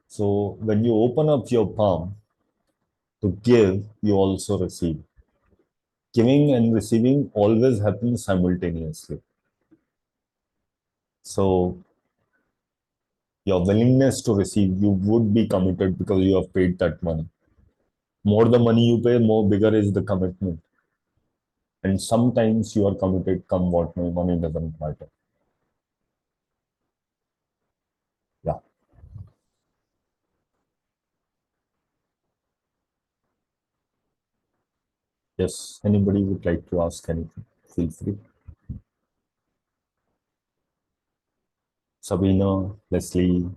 So when you open up your palm to give, you also receive. Giving and receiving always happen simultaneously. So your willingness to receive, you would be committed because you have paid that money. More the money you pay, more bigger is the commitment. And sometimes you are committed, come what may, money doesn't matter. Yeah. Yes. Anybody would like to ask anything? Feel free. Sabina, Leslie,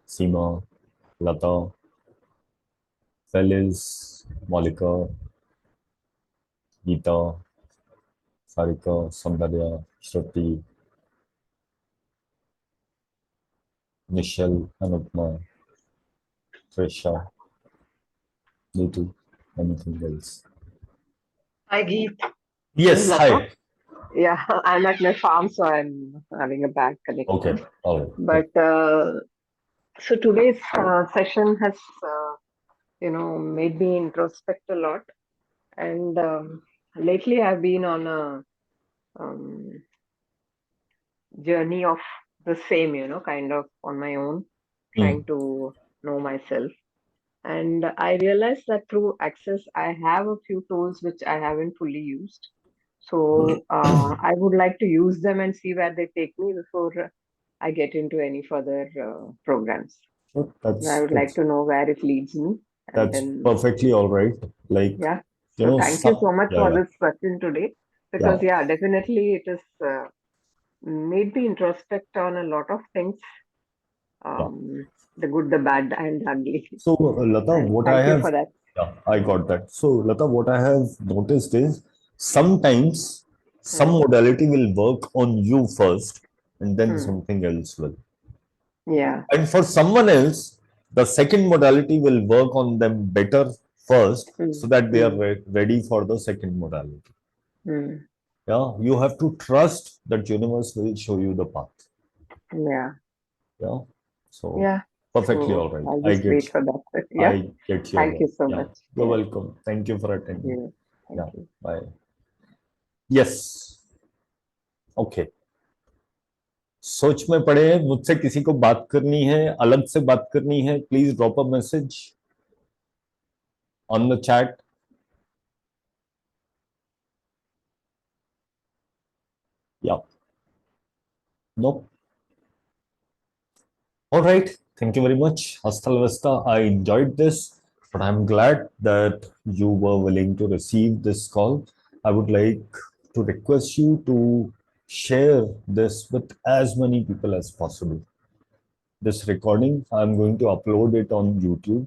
Seema, Lata, Feliz, Malika, Geeta, Sarika, Sandarya, Shruti, Michelle, Anupma, Trisha, Nitu, anything else? Hi, Geet. Yes, hi. Yeah, I'm at my farm, so I'm having a bad Okay, connection. all right. But so today's session has, made me introspect a lot. And lately, I've been on a um, journey of the same, kind of on my own, trying to know myself. And I realized that through Access, I have a few tools which I haven't fully used. So I would like to use them and see where they take me before I get into any further programs. Sure, I would like to know where it leads me. And that's then, perfectly all right. Like, yeah. you So know, thank you so much for yeah, this question today. yeah, Because, yeah, definitely it has made me introspect on a lot of things, yeah. the good, the bad, and the ugly. So, Lata, And what I thank you have, for that. yeah, I got that. So, Lata, what I have noticed is sometimes some modality will work on you first and then something else will. Yeah. And for someone else, the second modality will work on them better first so that they are ready for the second modality. Yeah, you have to trust that universe will show you the path. Yeah. Yeah. So Yeah. perfectly So all right. I'll I just get wait for that. Yeah. I get your Thank you word. so Yeah. much. You're Yeah. welcome. Thank you for attending. Yeah. Thank Yeah. you. Bye. Yes. Okay. सोच में पड़े हैं मुझसे किसी को बात करनी है अलग से बात करनी है please drop a message on the chat या no All right. Thank you very much. Hasta la vista. I enjoyed this, but I'm glad that you were willing to receive this call. I would like to request you to share this with as many people as possible. This recording, I'm going to upload it on YouTube.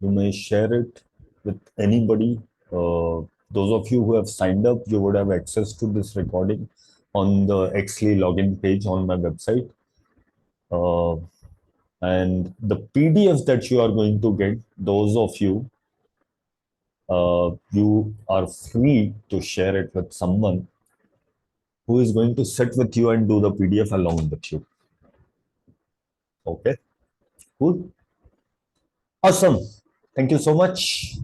You may share it with anybody. Those of you who have signed up, you would have access to this recording on the Xly login page on my website. And the PDFs that you are going to get, those of you, you are free to share it with someone who is going to sit with you and do the PDF along with you. Okay, cool. Awesome. Thank you so much.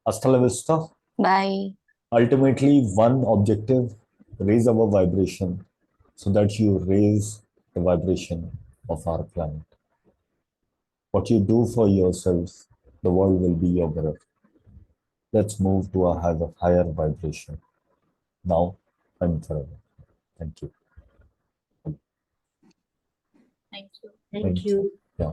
Hasta la vista. Bye. Ultimately, one objective, raise our vibration so that you raise the vibration of our planet. What you do for yourself, the world will be your mirror. Let's move to a higher vibration now and forever. Thank you. Thank you. Yeah.